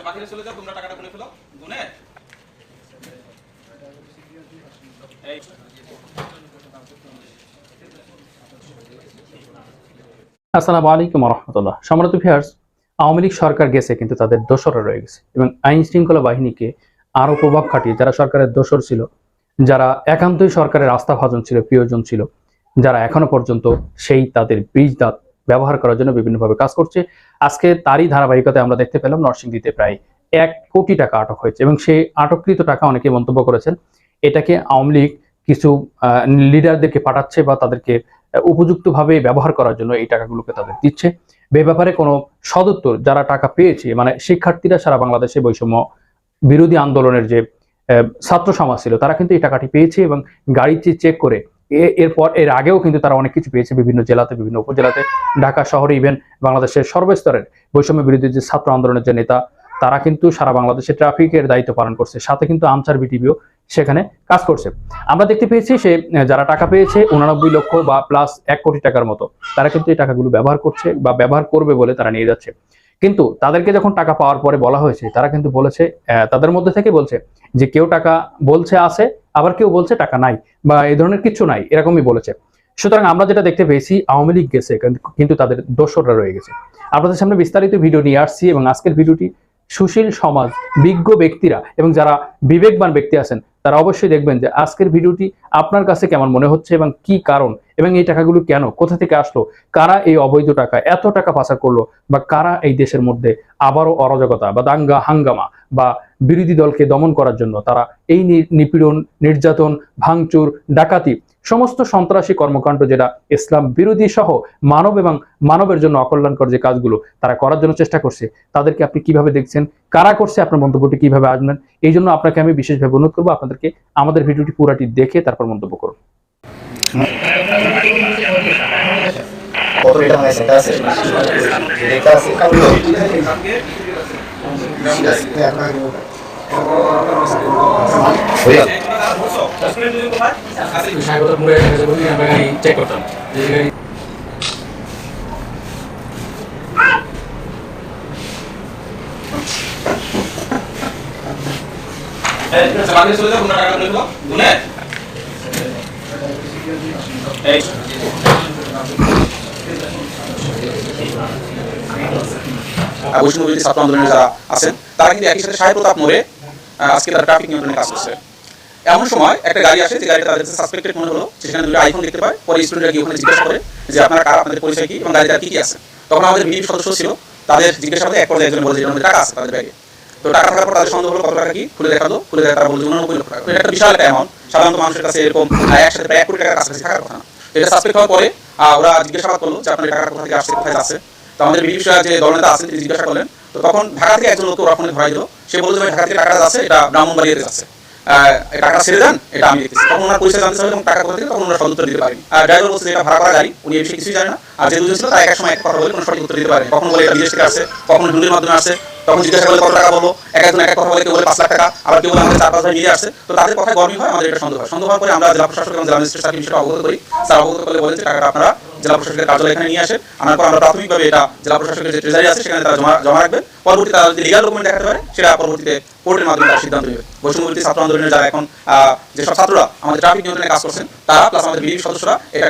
বাকিরা চলে যাও, তোমরা টাকাটা গুনে ফেলো। গুনে আসসালামু আলাইকুম রহমতুল্লাহ। সম্মানিত ভিউয়ার্স, আওয়ামী লীগ সরকার গেছে কিন্তু তাদের দোসররা রয়ে গেছে এবং আইন শৃঙ্খলা বাহিনীকে আরো প্রভাব খাটিয়ে যারা সরকারের দোসর ছিল, যারা একান্তই সরকারের আস্থাভাজন ছিল, প্রিয়জন ছিল, যারা এখনো পর্যন্ত সেই তাদের বীজ দাঁত ব্যবহার করার জন্য বিভিন্নভাবে কাজ করছে। আজকে তারই ধারাবাহিকতায় আমরা দেখতে পেলাম নরসিংদীতে প্রায় 1 কোটি টাকা আটক হয়েছে এবং সেই আটককৃত টাকা অনেকে মন্তব্য করেছেন এটাকে আওয়ামী লীগ কিছু লিডারদেরকে পাঠাচ্ছে বা তাদেরকে উপযুক্তভাবে ব্যবহার করার জন্য এই টাকাগুলোকে তাদের দিচ্ছে। এ ব্যাপারে কোনো সদুত্তর যারা টাকা পেয়েছে, মানে শিক্ষার্থীরা সারা বাংলাদেশে বৈষম্য বিরোধী আন্দোলনের যে ছাত্র সমাজ ছিল তারা কিন্তু এই টাকাটি পেয়েছে এবং গাড়িটি চেক করে এর আগেও কিন্তু তারা অনেক কিছু পেয়েছে বিভিন্ন জেলাতে, বিভিন্ন উপজেলাতে, ঢাকা শহরে, ইভেন বাংলাদেশের সর্বস্তরের বৈষম্য বিরোধী যে ছাত্র আন্দোলনের যে নেতা তারা কিন্তু সারা বাংলাদেশে ট্রাফিকের দায়িত্ব পালন করছে, সাথে কিন্তু আনসার বিটিভিও সেখানে কাজ করছে। আমরা দেখতে পেয়েছি সে যারা টাকা পেয়েছে 89 লক্ষ বা প্লাস 1 কোটি টাকার মতো, তারা কিন্তু এই টাকাগুলো ব্যবহার করছে বা ব্যবহার করবে বলে তারা নিয়ে যাচ্ছে। কিন্তু তাদেরকে যখন টাকা পাওয়ার পরে বলা হয়েছে, তারা কিন্তু বলেছে, তাদের মধ্যে থেকে বলছে যে কেউ টাকা বলছে আছে, আবার কেউ বলছে টাকা নাই বা এই ধরনের কিছু নাই, এরকমই বলেছে। সুতরাং আমরা যেটা দেখতে পেয়েছি আওয়ামী লীগ গেছে কিন্তু তাদের দোসররা রয়ে গেছে। আপনাদের সামনে বিস্তারিত ভিডিও নিয়ে আসছি এবং আজকের ভিডিওটি সুশীল সমাজ, বিজ্ঞ ব্যক্তিরা এবং যারা বিবেকবান ব্যক্তি আছেন তারা অবশ্যই দেখবেন যে আজকের ভিডিওটি আপনার কাছে কেমন মনে হচ্ছে এবং কি কারণ এবং এই টাকাগুলো কেন, কোথা থেকে আসলো, কারা এই অবৈধ টাকা এত টাকা পাচার করলো বা কারা এই দেশের মধ্যে আবারও অরাজকতা বা দাঙ্গা হাঙ্গামা বা বিরোধী দলকে দমন করার জন্য তারা এই নিপীড়ন, নির্যাতন, ভাঙচুর, ডাকাতি, সমস্ত সন্ত্রাসী কর্মকাণ্ড যেটা ইসলাম বিরোধী সহ মানব এবং মানবের জন্য অকল্যাণকর যে কাজগুলো তারা করার জন্য চেষ্টা করছে, তাদেরকে আপনি কিভাবে দেখছেন, কারা করছে, আপনার মন্তব্যটি কিভাবে আসবেন। এই জন্য আপনাকে আমি বিশেষভাবে অনুরোধ করবো আপনাদেরকে আমাদের ভিডিওটি পুরাটি দেখে তারপর মন্তব্য করুন। বাকিরা চলে যাও, তোমরা টাকাটা গুনে ফেলো। গুনে বৈষম্য বিরোধী ছাত্র আন্দোলনের যারা আছেন তারা কিন্তু একই সাথে সাহেব প্রতাপ মোড়ে আজকে তারা ট্রাফিক নিয়ন্ত্রণে কাজ করছে। এমন সময় একটা গাড়ি আসে, যে গাড়িটা তাদের সাসপেক্টেড মনে হলো, সেখানে দুটো আইফোন দেখতে পায়। পরে স্টুডেন্টরা গিয়ে ওখানে জিজ্ঞাসা করে যে আপনারা কারা, আপনাদের পরিচয় কি এবং গাড়িতে কি কি আছে। তখন আমাদের বিএনপি সদস্য ছিল, তাদের জিজ্ঞাসাবাদে এক পর্যায়ে একজন বলে যে আমাদের টাকা আছে তাদের ব্যাগে। তো টাকা থাকার পর তাদের সন্দেহ হলো কত টাকা কি, খুলে দেখালো, খুলে দেখা তারা বলছে 89 লক্ষ টাকা। তো এটা একটা বিশাল একটা অ্যামাউন্ট, সাধারণত মানুষের কাছে এরকম একসাথে প্রায় 1 কোটি টাকার কাছাকাছি থাকার কথা না। এটা সাসপেক্ট হওয়ার পরে ওরা জিজ্ঞাসাবাদ করলো যে আপনার টাকা কোথা থেকে আসছে, কোথায় যাচ্ছে। তো আমাদের বিএনপি যে দলনেতা আছেন তিনি জিজ্ঞাসা করলেন। তো তখন ঢাকা থেকে একজন লোক ওরা ফোনে ধরাই দিল, সে বললো যে ভাই ঢাকা থেকে টাকাটা যাচ্ছে, এটা ব্রাহ্মণবাড়িয়াতে যাচ্ছে, টাকা ছেড়ে দেন, এটা আমি দেখতেছি। তখন ওনার পরিচয় জানতে চাইলে এবং টাকা কোথা থেকে, তখন ওনারা সদুত্তর দিতে পারেনি। আর ড্রাইভার বলছে এটা ভাড়া করা গাড়ি, উনি এই বিষয়ে কিছুই জানে না। আর যে দুজন ছিল তারা এক সময় এক কথা বলে কোনো সঠিক উত্তর দিতে পারেনি। কখন বলে এটা বিদেশ থেকে আসছে, কখন হুন্ডির মাধ্যমে আসছে। তখন জিজ্ঞাসা করলে কত টাকা বলবো, একজন এক কথা বলে, কেউ বলে 5 লাখ টাকা, আবার কেউ বলে আমাদের 4-5 নিয়ে আসছে। তো তাদের কথায় গরমই হয়, আমাদের এটা সন্দেহ হয়। সন্দেহ হওয়ার পরে আমরা জেলা প্রশাসক এবং জেলা ম্যাজিস্ট্রেটকে বিষয়টা অবগত করি। স্যার অবগত করলে বলেন যে টাকাটা আপনারা জেলা প্রশাসকের কার্যালয়ে এখানে নিয়ে আসেন, আনার পর আমরা প্রাথমিকভাবে এটা জেলা প্রশাসকের যে ট্রেজারি আছে সেখানে তারা জমা রাখবেন। পরবর্তীতে তারা যদি লিগাল ডকুমেন্ট দেখাতে পারে সেটা পরবর্তীতে কোর্টের মাধ্যমে তার সিদ্ধান্ত নেবে। বৈষম্য বিরোধী ছাত্র আন্দোলনের যারা এখন যেসব ছাত্ররা আমাদের ট্রাফিক নিয়ন্ত্রণে কাজ করছেন তারা প্লাস আমাদের বিএনপি সদস্যরা এটা